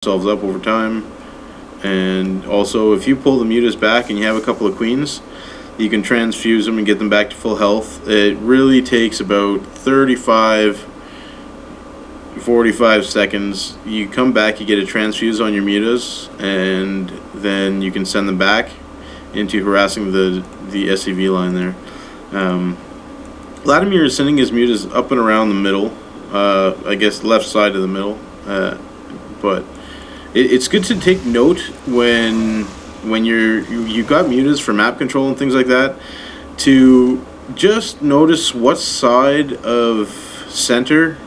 themselves up over time. And also, if you pull the mutas back and you have a couple of queens, you can transfuse them and get them back to full health. It really takes about 45 seconds. You come back, you get a transfuse on your mutas, and then you can send them back into harassing the SCV line there. Eladimir is sending his mutas up and around the middle, I guess left side of the middle, but it's good to take note when you've got mutas for map control and things like that, to just notice what side of center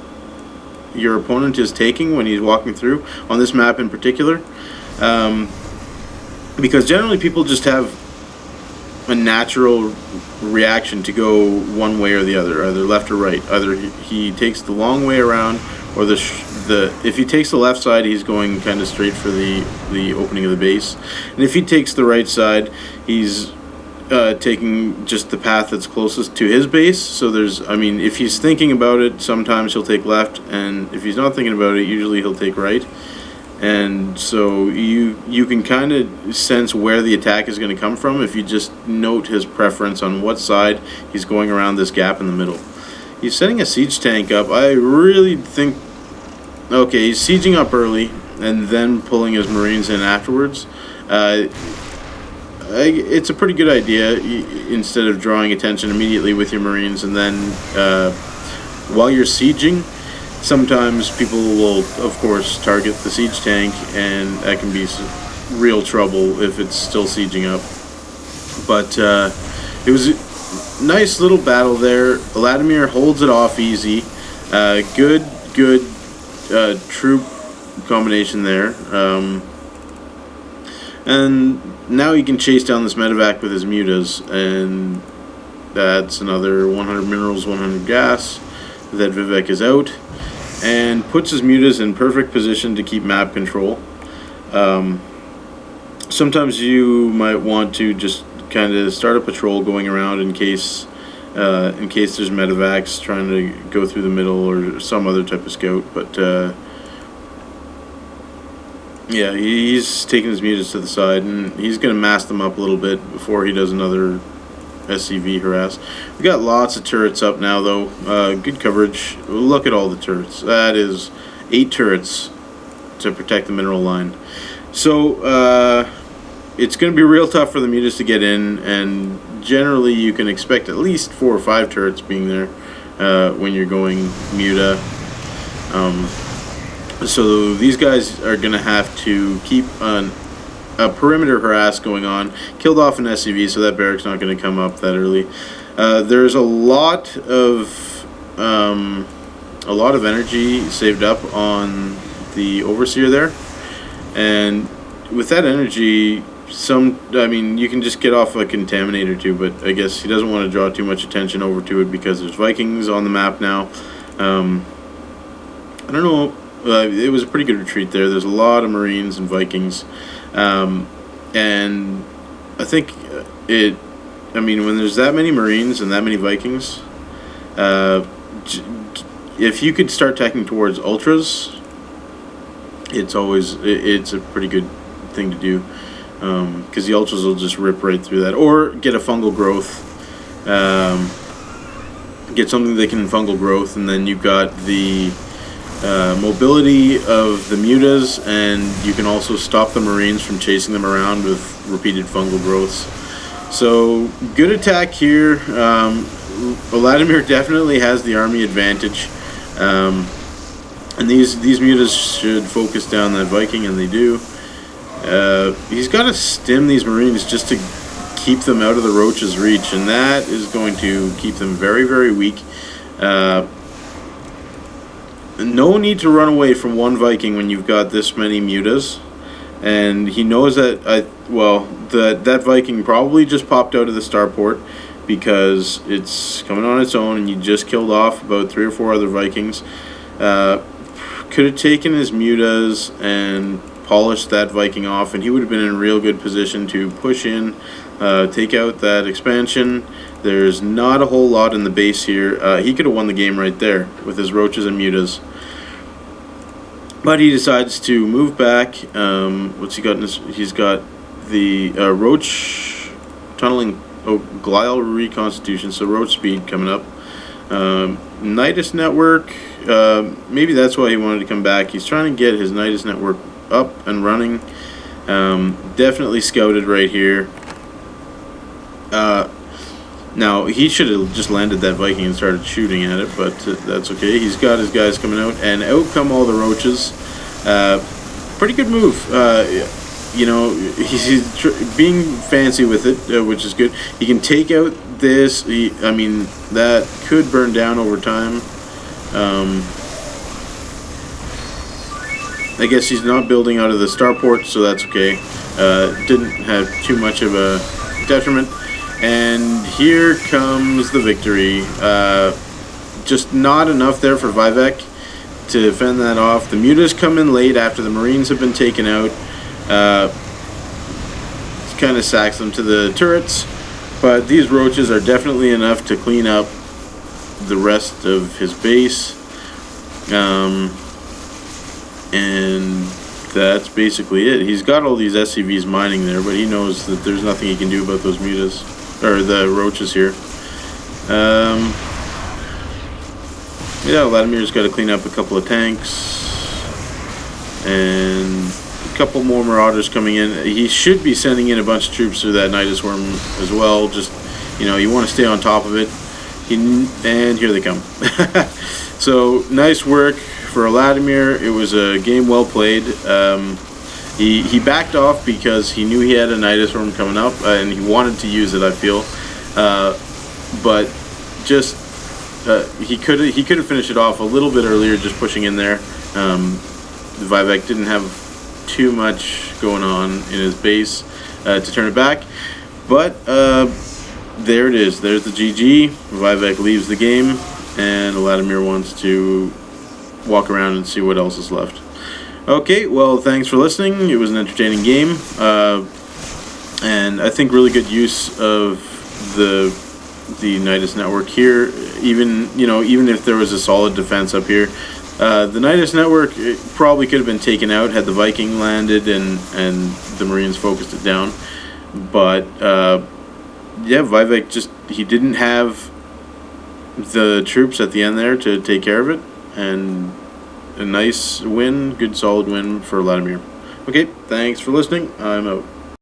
your opponent is taking when he's walking through on this map in particular, because generally people just have a natural reaction to go one way or the other, either left or right. Either he takes the long way around, or if he takes the left side, he's going kind of straight for the opening of the base, and if he takes the right side, he's taking just the path that's closest to his base. So if he's thinking about it, sometimes he'll take left, and if he's not thinking about it, usually he'll take right. And so you can kind of sense where the attack is going to come from if you just note his preference on what side he's going around this gap in the middle. He's setting a siege tank up. I really think, okay, he's sieging up early and then pulling his marines in afterwards. It's a pretty good idea, instead of drawing attention immediately with your marines, and then while you're sieging, sometimes people will, of course, target the siege tank, and that can be real trouble if it's still sieging up. But it was a nice little battle there. Eladimir holds it off easy. Good troop combination there. And now he can chase down this medevac with his mutas, and that's another 100 minerals, 100 gas. That ViVec is out, and puts his mutas in perfect position to keep map control. Sometimes you might want to just kind of start a patrol going around in case there's medevacs trying to go through the middle, or some other type of scout. But yeah, he's taking his mutas to the side, and he's going to mask them up a little bit before he does another SCV harass. We got lots of turrets up now, though. Good coverage. Look at all the turrets. That is 8 turrets to protect the mineral line. So it's going to be real tough for the mutas to get in, and generally you can expect at least 4 or 5 turrets being there when you're going muta. So these guys are going to have to keep a perimeter harass going on. Killed off an SCV, so that barrack's not going to come up that early. There's a lot of energy saved up on the overseer there, and with that energy, you can just get off a contaminate or two, but I guess he doesn't want to draw too much attention over to it because there's Vikings on the map now. I don't know. It was a pretty good retreat there. There's a lot of Marines and Vikings. And I think when there's that many Marines and that many Vikings, if you could start tacking towards Ultras, it's a pretty good thing to do, because the Ultras will just rip right through that, or get a fungal growth, get something that can fungal growth, and then you've got the mobility of the mutas, and you can also stop the Marines from chasing them around with repeated fungal growths. So good attack here. Eladimir definitely has the army advantage, and these mutas should focus down that Viking, and they do. He's got to stim these Marines just to keep them out of the Roach's reach, and that is going to keep them very, very weak. No need to run away from one Viking when you've got this many mutas, and he knows that that Viking probably just popped out of the starport because it's coming on its own, and you just killed off about 3 or 4 other Vikings. Could have taken his mutas and polished that Viking off, and he would have been in a real good position to push in, take out that expansion. There's not a whole lot in the base here. He could have won the game right there with his roaches and mutas. But he decides to move back. What's he got in his? He's got the Roach tunneling, glial reconstitution, so Roach speed coming up. Nidus network, maybe that's why he wanted to come back. He's trying to get his Nidus network up and running. Definitely scouted right here. Now, he should have just landed that Viking and started shooting at it, but that's okay. He's got his guys coming out, and out come all the roaches. Pretty good move. You know, he's being fancy with it, which is good. He can take out this. I mean, that could burn down over time. I guess he's not building out of the starport, so that's okay. Didn't have too much of a detriment. And here comes the victory. Just not enough there for ViVec to fend that off. The mutas come in late after the Marines have been taken out. Kind of sacks them to the turrets. But these roaches are definitely enough to clean up the rest of his base. And that's basically it. He's got all these SCVs mining there, but he knows that there's nothing he can do about those mutas, or the roaches here. Yeah, Eladimir's got to clean up a couple of tanks, and a couple more marauders coming in. He should be sending in a bunch of troops through that Nidus worm as well. Just, you know, you want to stay on top of it. And here they come. So, nice work for Eladimir. It was a game well played. He backed off because he knew he had a Nidus worm coming up, and he wanted to use it, I feel. But just he could have finished it off a little bit earlier, just pushing in there. ViVec didn't have too much going on in his base to turn it back, but there it is. There's the GG. ViVec leaves the game, and Eladimir wants to walk around and see what else is left. Okay, well, thanks for listening. It was an entertaining game, and I think really good use of the Nidus network here. Even if there was a solid defense up here, the Nidus network probably could have been taken out had the Viking landed and the Marines focused it down. But yeah, ViVec he didn't have the troops at the end there to take care of it, and a nice win, good solid win for Eladimir. Okay, thanks for listening. I'm out.